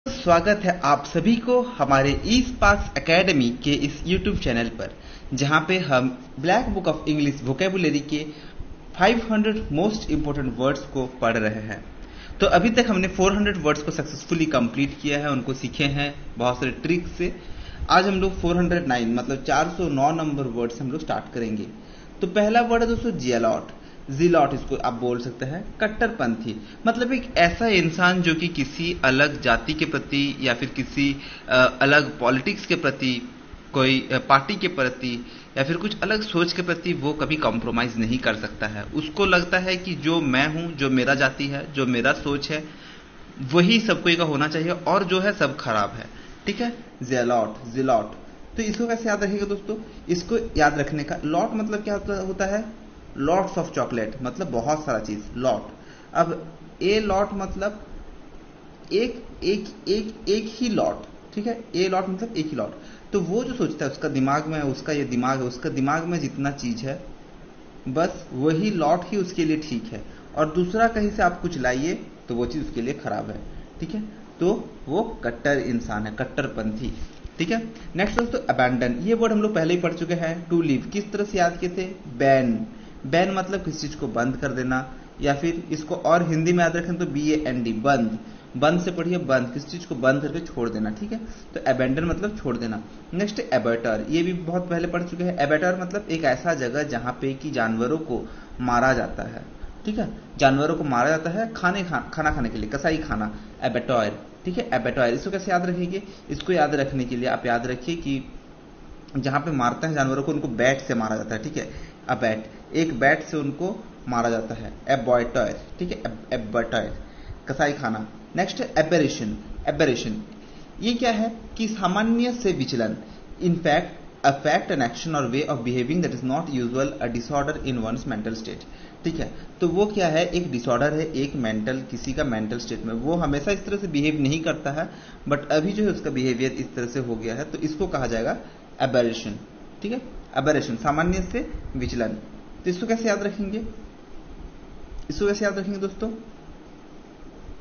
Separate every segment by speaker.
Speaker 1: स्वागत है आप सभी को हमारे ई स्पार्क्स एकेडमी के इस YouTube चैनल पर, जहां पे हम black book of English vocabulary के 500 मोस्ट इंपोर्टेंट वर्ड्स को पढ़ रहे हैं। तो अभी तक हमने 400 वर्ड्स को सक्सेसफुली कंप्लीट किया है, उनको सीखे हैं बहुत सारे ट्रिक से। आज हम लोग 409 मतलब 409 नंबर वर्ड्स हम लोग स्टार्ट करेंगे। तो पहला वर्ड है दोस्तों जियालॉट। जिलॉट इसको आप बोल सकते हैं कट्टरपंथी, मतलब एक ऐसा इंसान जो कि किसी अलग जाति के प्रति या फिर किसी अलग पॉलिटिक्स के प्रति, कोई पार्टी के प्रति या फिर कुछ अलग सोच के प्रति वो कभी कॉम्प्रोमाइज नहीं कर सकता है। उसको लगता है कि जो मैं हूं, जो मेरा जाति है, जो मेरा सोच है, वही सब कोई का होना चाहिए और जो है सब खराब है। ठीक है, जिलॉट जिलॉट। तो इसको कैसे याद रखिएगा दोस्तों? इसको याद रखने का लॉट मतलब क्या होता है? लॉट्स ऑफ चॉकलेट, मतलब बहुत सारा चीज, लॉट। अब ए लॉट मतलब एक एक एक एक ही लॉट। ठीक है, ए लॉट मतलब एक ही लॉट। तो वो जो सोचता है उसका दिमाग में, उसका ये दिमाग है, उसका दिमाग में जितना चीज है बस वही लॉट ही उसके लिए ठीक है, और दूसरा कहीं से आप कुछ लाइए तो वो चीज उसके लिए खराब है। ठीक है, तो वो कट्टर इंसान है, कट्टरपंथी। ठीक है, नेक्स्ट दोस्तों अबैंडन। ये वर्ड हम लोग पहले ही पढ़ चुके हैं। टू लीव किस तरह से याद किए थे? बैन। बैन मतलब किसी चीज को बंद कर देना, या फिर इसको और हिंदी में याद रखें तो BAND, बंद। बंद से पढ़िए बंद, किसी चीज को बंद करके छोड़ देना। ठीक है, तो अबैंडन मतलब छोड़ देना। नेक्स्ट एबैटर, ये भी बहुत पहले पढ़ चुके हैं। एबैटर मतलब एक ऐसा जगह जहां पे कि जानवरों को मारा जाता है। ठीक है, जानवरों को मारा जाता है खाना खाने के लिए, कसाई खाना, एबैटॉयर। ठीक है, एबैटॉयर। इसको कैसे याद रखेंगे? इसको याद रखने के लिए आप याद रखिए कि जहां पे मारते हैं जानवरों को, उनको बैट से मारा जाता है। ठीक है, अबैट, एक बैट से उनको मारा जाता है। एबॉयटॉयर। ठीक है, एबॉयटॉयर, कसाई खाना। नेक्स्ट है एबेरेशन। एबेरेशन ये क्या है? कि सामान्य से विचलन, in fact a fact, an action or way of behaving that is not usual, a disorder in one's mental state। ठीक है, तो वो क्या है? एक डिसऑर्डर है, एक मेंटल, किसी का मेंटल स्टेट में वो हमेशा इस तरह से बिहेव नहीं करता है, बट अभी जो है उसका बिहेवियर इस तरह से हो गया है, तो इसको कहा जाएगा एबेरेशन। ठीक है, एबेरेशन, सामान्य से विचलन। तो इसको कैसे याद रखेंगे? इसको कैसे याद रखेंगे दोस्तों?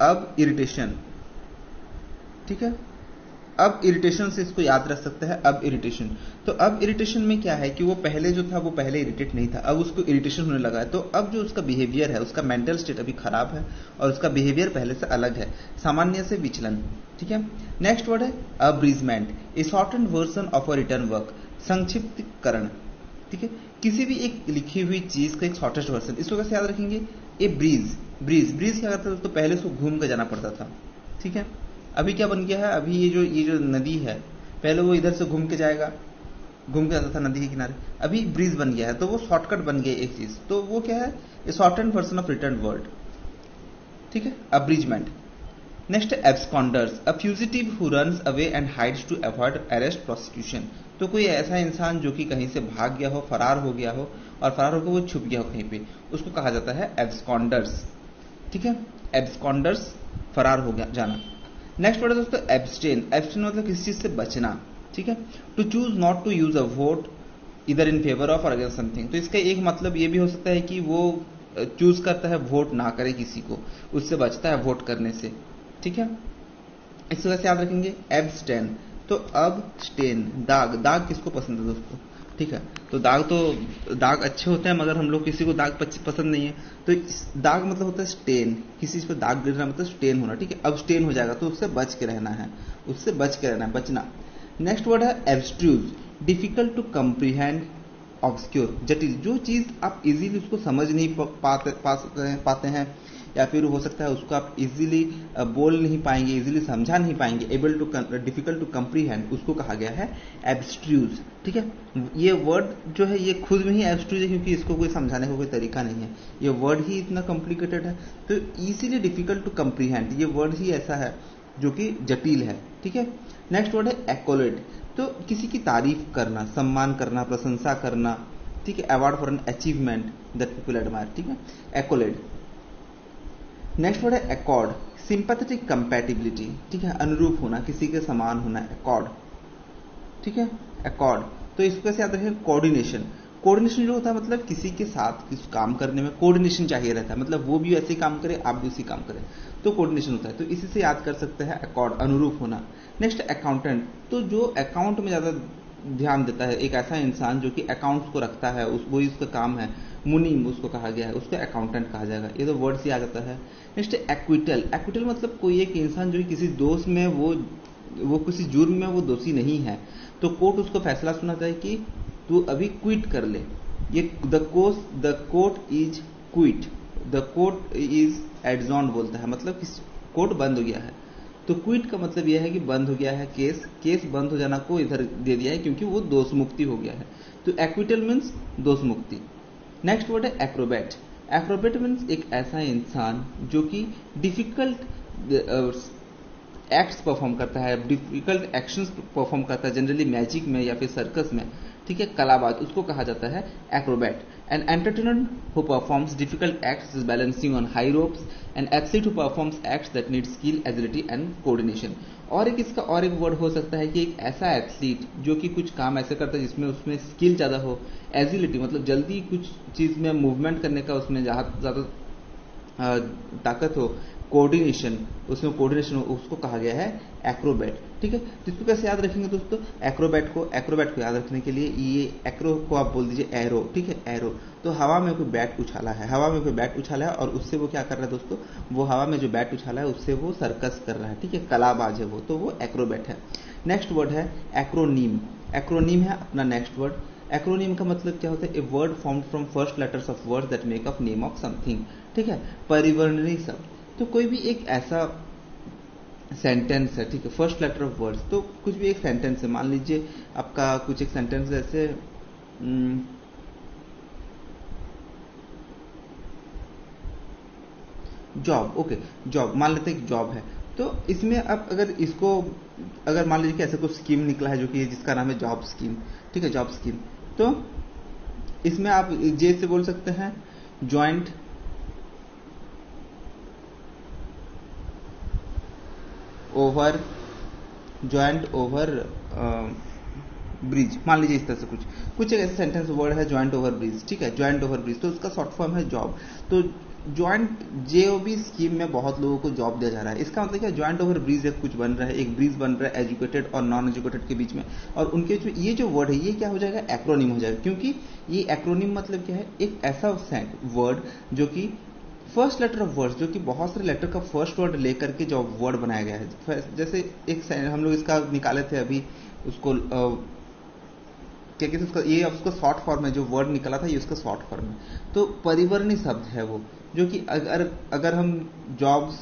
Speaker 1: अब इरिटेशन। ठीक है, अब इरिटेशन से इसको याद रख सकते हैं। अब इरिटेशन, तो अब इरिटेशन में क्या है कि वो पहले जो था वो पहले इरिटेट नहीं था, अब उसको इरिटेशन होने लगा है। तो अब जो उसका बिहेवियर है, उसका मेंटल स्टेट अभी खराब है और उसका बिहेवियर पहले से अलग है, सामान्य से विचलन। ठीक है, नेक्स्ट वर्ड है abridgement, a shortened version of a written work, संक्षिप्तकरण। ठीक है, किसी भी एक लिखी हुई चीज का एक शॉर्टेस्ट वर्जन। इसको कैसे याद रखेंगे? ए ब्रीज। ब्रीज, ब्रीज क्या करता था? तो पहले उसको घूम कर जाना पड़ता था। ठीक है, अभी क्या बन गया है? अभी ये जो नदी है, पहले वो इधर से घूम के जाएगा, घूम के आता था नदी के किनारे, अभी ब्रिज बन गया है, तो वो शॉर्टकट बन गया एक चीज। तो वो क्या है? A shortened version of written word. ठीक है, abridgement. Next absconders, a fugitive who runs away and hides to avoid arrest prosecution. तो कोई ऐसा इंसान जो कि कहीं से भाग गया हो, फरार हो गया हो, और फरार होकर वो छुप गया हो कहीं पे, उसको कहा जाता है एब्सकॉन्डर्स। ठीक है, एब्सकॉन्डर्स, फरार हो गया जाना। नेक्स्ट वर्ड है दोस्तों एब्सटेन। एब्सटेन मतलब किसी चीज से बचना। ठीक है, to choose not to use a vote इधर इन फेवर ऑफ और अगेंस्ट समथिंग। तो इसका एक मतलब ये भी हो सकता है कि वो चूज करता है वोट ना करे किसी को, उससे बचता है वोट करने से। ठीक है, इसको कैसे याद रखेंगे? एब्सटेन। तो अब स्टेन, दाग। दाग किसको पसंद है दोस्तों? ठीक है, तो दाग अच्छे होते हैं, मगर हम लोग किसी को दाग पसंद नहीं है। तो दाग मतलब होता है स्टेन, किसी चीज पर दाग गिरना मतलब स्टेन होना। ठीक है, अब स्टेन हो जाएगा तो उससे बच के रहना है, उससे बच के रहना है, बचना। नेक्स्ट वर्ड है एब्स्ट्रूज, डिफिकल्ट टू कंप्रीहेंड, ऑब्सक्योर, जटिल। जो चीज आप इजीली उसको समझ नहीं पाते हैं, या फिर हो सकता है उसको आप इजीली बोल नहीं पाएंगे, इजीली समझा नहीं पाएंगे, डिफिकल्ट टू कंप्रीहेंड, उसको कहा गया है एब्स्ट्रूज। ठीक है, ये वर्ड जो है ये खुद में ही एब्स्ट्रूज है, क्योंकि इसको कोई समझाने का कोई तरीका नहीं है, ये वर्ड ही इतना कॉम्प्लिकेटेड है। तो इसीलिए डिफिकल्ट टू कंप्रीहेंड, ये वर्ड ही ऐसा है जो कि जटिल है। ठीक है, नेक्स्ट वर्ड है एक्कोलेड। तो किसी की तारीफ करना, सम्मान करना, प्रशंसा करना। ठीक है, award for an achievement that people admire. ठीक है, एक्कोलेड। नेक्स्ट वर्ड है एकॉर्ड, सिंपैथेटिक कंपैटिबिलिटी। ठीक है, अनुरूप होना, किसी के समान होना, एकॉर्ड। ठीक है, एकॉर्ड। तो इसको कैसे याद रखें? कोऑर्डिनेशन। कोऑर्डिनेशन जो होता है मतलब किसी के साथ किस काम करने में कोऑर्डिनेशन चाहिए रहता है, मतलब वो भी ऐसे काम करे आप भी उसी काम करें, तो कोऑर्डिनेशन होता है। तो इसी से याद कर सकते हैं अकॉर्ड, अनुरूप होना। नेक्स्ट अकाउंटेंट, तो जो अकाउंट में ज्यादा ध्यान देता है, एक ऐसा इंसान जो कि अकाउंट्स को रखता है, वही उसका काम है, मुनीम उसको कहा गया है, उसको अकाउंटेंट कहा जाएगा। ये तो वर्ड से आ जाता है। नेक्स्ट एक्विटल, एक्विटल मतलब कोई एक इंसान जो किसी दोष में वो किसी जुर्म में वो दोषी नहीं है, तो कोर्ट उसको फैसला सुनाता है कि तू अभी क्विट कर ले। ये the court is quit, the court is adjourn बोलता है, मतलब कोर्ट बंद हो गया है। तो क्विट का मतलब यह है कि बंद हो गया है केस बंद हो जाना को इधर दे दिया है क्योंकि वो दोष मुक्ति हो गया है। तो एक्विटल मीन्स दोष मुक्ति। नेक्स्ट वर्ड है एक्रोबैट। एक्रोबैट मीन्स एक ऐसा इंसान जो कि डिफिकल्ट एक्ट्स परफॉर्म करता है, डिफिकल्ट एक्शंस परफॉर्म करता है, जनरली मैजिक में या फिर सर्कस में, ठीक है, कलाबाज, उसको कहा जाता है Acrobat. An entertainer who performs difficult acts balancing on high ropes, an athlete who performs acts that need skill, agility and coordination. और एक इसका और एक वर्ड हो सकता है कि एक ऐसा एथलीट जो कि कुछ काम ऐसे करता है जिसमें उसमें स्किल ज्यादा हो, एजिलिटी मतलब जल्दी कुछ चीज में मूवमेंट करने का उसमें ज्यादा ताकत हो, कोऑर्डिनेशन, उसमें कोऑर्डिनेशन हो, उसको कहा गया है एक्रोबैट। ठीक है, तो इसको कैसे याद रखेंगे दोस्तों? एक्रोबैट को याद रखने के लिए ये एक्रो को आप बोल दीजिए एरो। ठीक है, एरो। तो हवा में कोई बैट उछाला है, और उससे वो क्या कर रहा है दोस्तों? वो हवा में जो बैट उछाला है उससे वो सर्कस कर रहा है। ठीक है, कलाबाज है वो, तो वो एक्रोबैट है। नेक्स्ट वर्ड है एक्रोनीम। एक्रोनीम है अपना नेक्स्ट वर्ड। एक्रोनीम का मतलब क्या होता है? A word formed from first letters of words that make up name of something. ठीक है, परिवर्णी शब्द। तो कोई भी एक ऐसा सेंटेंस है, ठीक है, फर्स्ट लेटर ऑफ वर्ड्स, तो कुछ भी एक सेंटेंस है, मान लीजिए आपका कुछ एक सेंटेंस जैसे जॉब। ओके, जॉब, मान लेते हैं जॉब है, तो इसमें अब अगर मान लीजिए कि ऐसा कुछ स्कीम निकला है जो कि जिसका नाम है जॉब स्कीम। ठीक है, जॉब स्कीम, तो इसमें आप जे से बोल सकते हैं ज्वाइंट ओवर ब्रिज, मान लीजिए इस तरह से कुछ एक ऐसा सेंटेंस वर्ड है ज्वाइंट ओवर ब्रिज। ठीक है, ज्वाइंट ओवर ब्रिज, तो उसका शॉर्ट फॉर्म है जॉब। तो ज्वाइंट जेओबी स्कीम में बहुत लोगों को जॉब दिया जा रहा है। इसका मतलब क्या? ज्वाइंट ओवर ब्रिज एक कुछ बन रहा है, एक ब्रिज बन रहा है एजुकेटेड और नॉन एजुकेटेड के बीच में, और उनके जो ये जो वर्ड है ये क्या हो जाएगा? एक्रोनिम हो जाएगा। क्योंकि ये एक्रोनिम मतलब क्या है? एक ऐसा वर्ड जो कि फर्स्ट लेटर ऑफ वर्ड्स, जो कि बहुत सारे लेटर का फर्स्ट वर्ड लेकर के जो वर्ड बनाया गया है। जैसे एक हम लोग इसका निकाले थे अभी, उसको क्या कहते हैं उसका, ये उसका शॉर्ट फॉर्म है, जो वर्ड निकला था ये उसका शॉर्ट फॉर्म है। तो परिवर्णी शब्द है वो, जो कि अगर हम जॉब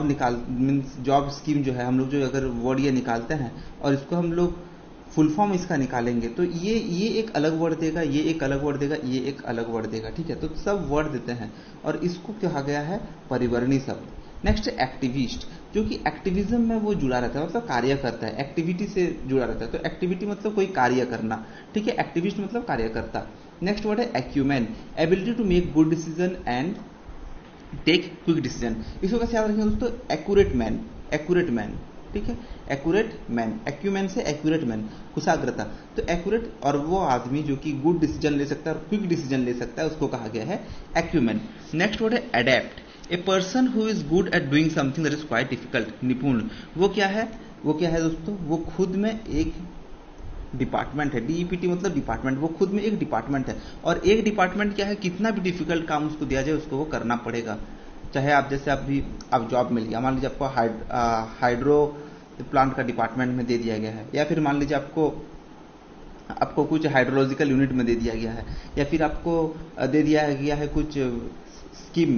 Speaker 1: निकाल मीन्स जॉब स्कीम जो है, हम लोग जो अगर वर्ड ये निकालते हैं और इसको हम लोग फुल फॉर्म इसका निकालेंगे, तो ये एक अलग वर्ड देगा, ये एक अलग वर्ड देगा, ये एक अलग वर्ड देगा। ठीक है, तो सब वर्ड देते हैं और इसको कहा गया है परिवर्णी शब्द। नेक्स्ट एक्टिविस्ट, जो कि एक्टिविज्म में वो जुड़ा रहता है, मतलब कार्य करता है, एक्टिविटी से जुड़ा रहता है। तो एक्टिविटी मतलब कोई कार्य करना। ठीक है, एक्टिविस्ट मतलब कार्यकर्ता। नेक्स्ट वर्ड है acumen, ability to make good decision and take quick decision. इसको कैसे याद रखेंगे दोस्तों? Accurate man. ठीक है, एक्यूरेट मैन, एक्यूमेन से एक्यूरेट मैन, कुशाग्रता। तो एक्यूरेट और वो आदमी जो कि गुड डिसीजन ले सकता है और क्विक डिसीजन ले सकता है, उसको कहा गया है एक्यूमेन। नेक्स्ट वर्ड है adept, a person who is good at doing something that is quite difficult. निपुण, वो क्या है दोस्तों? वो खुद में एक डिपार्टमेंट है। डीईपीटी मतलब डिपार्टमेंट, वो खुद में एक डिपार्टमेंट है। और एक डिपार्टमेंट क्या है? कितना भी डिफिकल्ट काम उसको दिया जाए उसको वो करना पड़ेगा। चाहे आप जैसे आप जॉब मिल गया, मान लीजिए आपको हाइड्रो प्लांट का डिपार्टमेंट में दे दिया गया है, या फिर मान लीजिए आपको कुछ हाइड्रोलॉजिकल यूनिट में दे दिया गया है, या फिर आपको दे दिया गया है कुछ स्कीम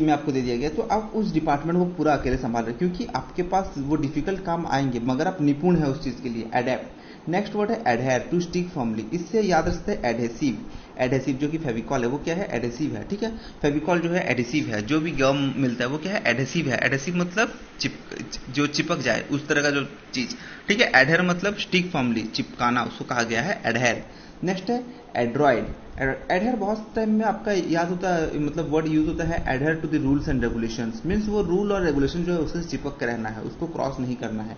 Speaker 1: में आपको दे दिया गया, तो आप उस डिपार्टमेंट को पूरा अकेले संभाल रहे हैं, क्योंकि आपके पास वो डिफिकल्ट काम आएंगे मगर आप निपुण है उस चीज के लिए। एडेप्ट। नेक्स्ट वर्ड है एडहेयर, टू स्टिक फर्मली। इससे याद रखते हैं एडहेसिव, जो कि फेविकॉल है, वो क्या है? एडहेसिव है। ठीक है, फेविकॉल जो है एडहेसिव है, जो भी गम मिलता है वो क्या है? एडहेसिव है। एडहेसिव मतलब जो चिपक जाए उस तरह का जो चीज। ठीक है, एडहेयर मतलब स्टिक फर्मली, चिपकाना, उसको कहा गया है एडहेयर। नेक्स्ट है एड्रॉइड। एडहेयर बहुत टाइम में आपका याद होता है, मतलब वर्ड यूज होता है adhere to the rules and regulations, means वो रूल और रेगुलेशन जो है उससे चिपक के रहना है, उसको क्रॉस नहीं करना है।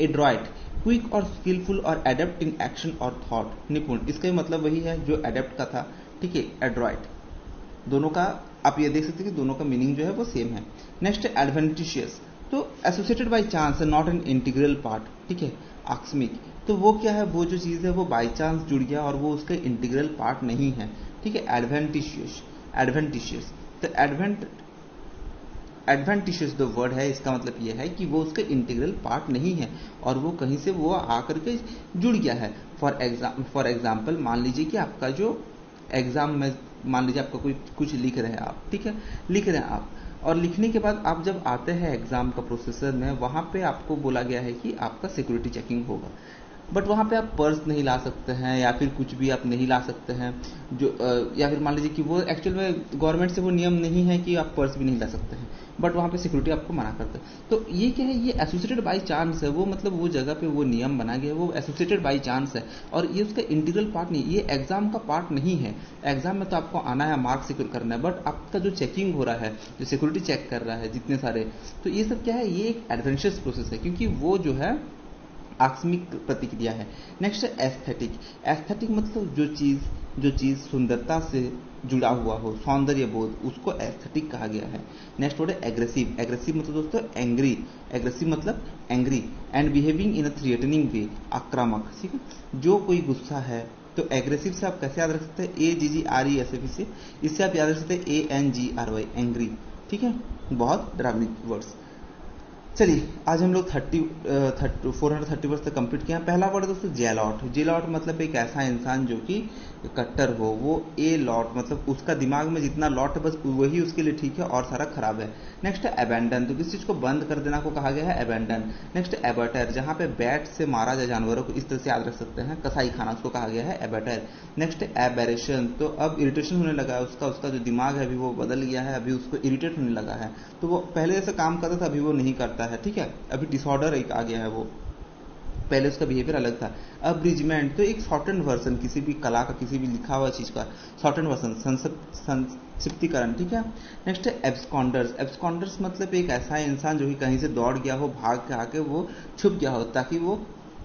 Speaker 1: एड्रॉइड, क्विक और स्किलफुल और एडेप्ट इन एक्शन और थॉट, निपुण, इसका भी मतलब वही है जो एडेप्ट का था, ठीक है, एड्रॉइट, दोनों का आप ये देख सकते हैं कि दोनों का मीनिंग जो है वो सेम है। नेक्स्ट है एडवेंटिशियस, तो associated by chance, not an integral part, ठीक है। आकस्मिक, तो वो क्या है, वो जो चीज़ है वो बाय चांस जुड़ गया और वो उसका इंटीग्रल पार्ट नहीं है, ठीक है। एडवेंटिशियस, एडवेंटिशियस, तो एडवेंटिशियस जो वर्ड है इसका मतलब ये है कि वो उसका इंटीग्रल पार्ट नहीं है और वो कहीं से वो आकर के जुड़ गया है। फॉर एग्जाम्पल मान लीजिए कि आपका जो एग्जाम में, मान लीजिए आपका कोई कुछ लिख रहे हैं आप, ठीक है, लिख रहे हैं आप, और लिखने के बाद आप जब आते हैं एग्जाम का प्रोसेसर में, वहां पे आपको बोला गया है कि आपका सिक्योरिटी चेकिंग होगा, बट वहां पे आप पर्स नहीं ला सकते हैं या फिर कुछ भी आप नहीं ला सकते हैं, जो या फिर मान लीजिए कि वो एक्चुअल में गवर्नमेंट से वो नियम नहीं है कि आप पर्स भी नहीं ला सकते हैं, बट वहां पे सिक्योरिटी आपको मना करता है। तो ये क्या है, ये एसोसिएटेड बाय चांस है, वो मतलब वो जगह पे वो नियम बना गया, वो एसोसिएटेड बाय चांस है और ये उसका इंटीग्रल पार्ट नहीं, ये एग्जाम का पार्ट नहीं है। एग्जाम में तो आपको आना है, मार्क्स सिक्योर करना है, बट आपका जो चेकिंग हो रहा है, जो सिक्योरिटी चेक कर रहा है जितने सारे, तो ये सब क्या है, ये एक एडवेंचरस प्रोसेस है क्योंकि वो जो है आकस्मिक प्रतिक्रिया है। नेक्स्ट है एस्थेटिक, एस्थेटिक मतलब जो चीज सुंदरता से जुड़ा हुआ हो, सौंदर्य बोध, उसको एस्थेटिक कहा गया है। नेक्स्ट वर्ड है एग्रेसिव, एग्रेसिव मतलब दोस्तों एंग्री, एग्रेसिव मतलब angry and behaving in a threatening way, आक्रामक, ठीक है। जो कोई गुस्सा है, तो एग्रेसिव से आप कैसे याद रख सकते हैं, AGGRESIV से, इससे आप याद रख सकते हैं ANGRY, एंग्री, ठीक है, बहुत डरावनी वर्ड्स। चलिए आज हम लोग 430 वर्ड तक कंप्लीट किया। पहला वर्ड दोस्तों जेलॉट, जेलॉट मतलब एक ऐसा इंसान जो कि कट्टर हो, वो ए लॉट मतलब उसका दिमाग में जितना लॉट है बस वही उसके लिए ठीक है और सारा खराब है। नेक्स्ट है अबेंडन, तो किसी चीज को बंद कर देना को कहा गया है अबेंडन। नेक्स्ट है एबटर, जहां पे बैट से मारा जाए जानवरों को, इस तरह से याद रख सकते हैं, कसाई खाना, उसको कहा गया है एबटर। नेक्स्ट है एबेरेशन, तो अब इरिटेशन होने लगा है उसका जो दिमाग है अभी वो बदल गया है, अभी उसको इरिटेट होने लगा है, तो वो पहले जैसे काम करता था अभी वो नहीं करता है, ठीक है, अभी डिसऑर्डर एक आ गया है, वो पहले उसका बिहेवियर अलग था। अब्रिजमेंट तो एक शॉर्टन वर्जन किसी भी कला का, किसी भी लिखा हुआ चीज का शॉर्टन वर्जन, संक्षिप्तीकरण, ठीक है। नेक्स्ट है एब्सकॉन्डर्स, एब्सकॉन्डर्स मतलब एक ऐसा इंसान जो कि कहीं से दौड़ गया हो, भाग के आके वो छुप गया हो ताकि वो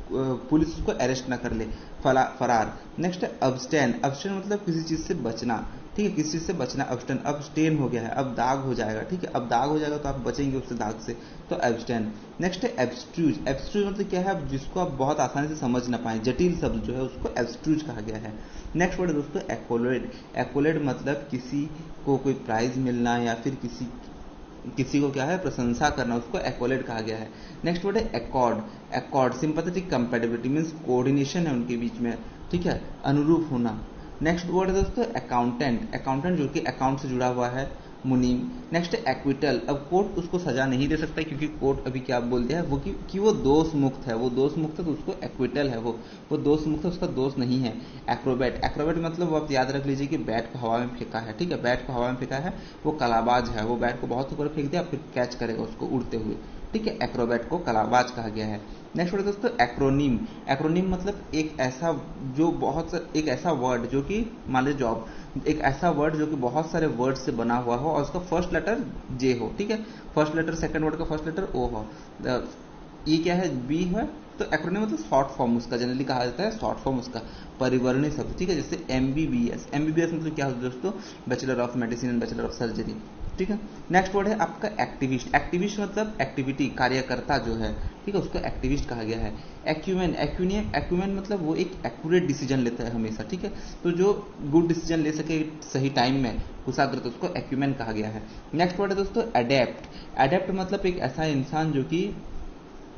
Speaker 1: पुलिस उसको अरेस्ट ना कर ले, फरार। नेक्स्ट है अब्सटेन, अब्सटेन मतलब किसी चीज से बचना, ठीक है, किसी चीज से बचना, अब्सटेन, अब्सटेन हो गया है, अब दाग हो जाएगा, ठीक है, अब दाग हो जाएगा तो आप बचेंगे उससे दाग से, तो एब्सटेन। नेक्स्ट है एब्स्ट्रूज, एब्स्ट्रूज मतलब क्या है, जिसको आप बहुत आसानी से समझ ना पाए, जटिल शब्द जो है उसको एब्स्ट्रूज कहा गया है। नेक्स्ट वर्ड है दोस्तों एक्कोलेड, एक्कोलेड मतलब किसी को कोई प्राइज मिलना या फिर किसी को क्या है प्रशंसा करना, उसको एक्कोलेड कहा गया है। नेक्स्ट वर्ड है accord, accord sympathetic compatibility means coordination है उनके बीच में, ठीक है, अनुरूप होना। नेक्स्ट वर्ड है दोस्तों अकाउंटेंट, अकाउंटेंट जो कि अकाउंट से जुड़ा हुआ है, मुनीम। नेक्स्ट है एक्विटल, अब कोर्ट उसको सजा नहीं दे सकता क्योंकि कोर्ट अभी क्या बोल दिया है वो कि वो दोष मुक्त है, वो दोष मुक्त है तो उसको एक्विटल है, वो दोष मुक्त है, उसका दोष नहीं है। एक्रोबैट, एक्रोबैट मतलब वो आप याद रख लीजिए कि बैट को हवा में फेंका है, ठीक है, बैट को हवा में फेंका है, वो कलाबाज है, वो बैट को बहुत ऊपर फेंक दिया फिर कैच करेगा उसको उड़ते हुए, ठीक है, एक्रोबैट को कलाबाज कहा गया है। नेक्स्ट वर्ड दोस्तों एक्रोनिम, एक्रोनिम मतलब एक ऐसा वर्ड जो कि मान लीजिए जॉब, एक ऐसा वर्ड जो कि बहुत सारे वर्ड से बना हुआ हो और उसका फर्स्ट लेटर जे हो, ठीक है, फर्स्ट लेटर सेकंड वर्ड का फर्स्ट लेटर ओ हो, ये क्या है बी है, तो एक्रोनिम मतलब शॉर्ट फॉर्म उसका जनरली कहा जाता है, शॉर्ट फॉर्म उसका परिवर्णी शब्द, ठीक है, जैसे MBBS, MBBS मतलब क्या होता है दोस्तों, bachelor of medicine and bachelor of surgery, ठीक है। नेक्स्ट वर्ड है आपका एक्टिविस्ट, एक्टिविस्ट मतलब एक्टिविटी, कार्यकर्ता जो है, ठीक है, उसको एक्टिविस्ट कहा गया है। एक्यूमेन, एक्यूमेन मतलब वो एक एक्यूरेट डिसीजन लेता है हमेशा, ठीक है, तो जो गुड डिसीजन ले सके सही टाइम में, कुशाग्रत, उसको एक्यूमेन कहा गया है। नेक्स्ट वर्ड है दोस्तों एडेप्ट, एडेप्ट मतलब एक ऐसा इंसान जो कि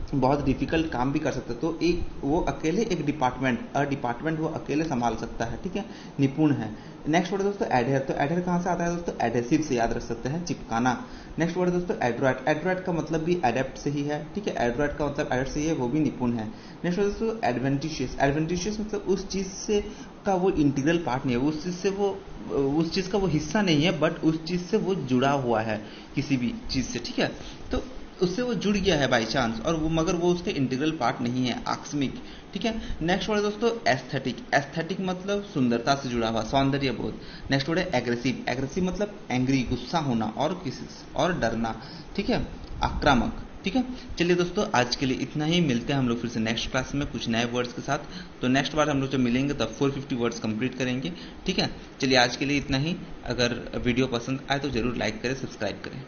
Speaker 1: बहुत डिफिकल्ट काम भी कर सकता है, तो एक वो अकेले एक डिपार्टमेंट वो अकेले संभाल सकता है, ठीक है, निपुण है। नेक्स्ट वर्ड दोस्तों एडहेर, तो एडहेर कहां से आता है दोस्तों, एडेसिव से याद रख सकते हैं, चिपकाना। नेक्स्ट वर्ड दोस्तों एड्रॉइट, एड्रॉइट का मतलब भी एडेप्ट से ही है, ठीक है, एड्रॉइट का मतलब एडेप्ट से ही है, वो भी निपुण है। नेक्स्ट वर्ड दोस्तों एडवेंटिशियस, एडवेंटिशियस मतलब उस चीज से का वो इंटीग्रल पार्ट नहीं है, उस चीज का वो हिस्सा नहीं है, बट उस चीज से वो जुड़ा हुआ है किसी भी चीज से, ठीक है, तो उससे वो जुड़ गया है बाई चांस और वो मगर वो उसके इंटीग्रल पार्ट नहीं है, आकस्मिक, ठीक है। नेक्स्ट वर्ड दोस्तों एस्थेटिक, एस्थेटिक मतलब सुंदरता से जुड़ा हुआ, सौंदर्य बोध। नेक्स्ट वर्ड है एग्रेसिव, एग्रेसिव मतलब एंग्री, गुस्सा होना और किसी और डरना, ठीक है, आक्रामक। ठीक है, चलिए दोस्तों आज के लिए इतना ही। मिलते हैं हम लोग फिर से नेक्स्ट क्लास में कुछ नए वर्ड्स के साथ। तो नेक्स्ट बार हम लोग जब मिलेंगे तब 450 वर्ड्स कंप्लीट करेंगे। ठीक है, चलिए आज के लिए इतना ही। अगर वीडियो पसंद आए तो जरूर लाइक करें, सब्सक्राइब करें।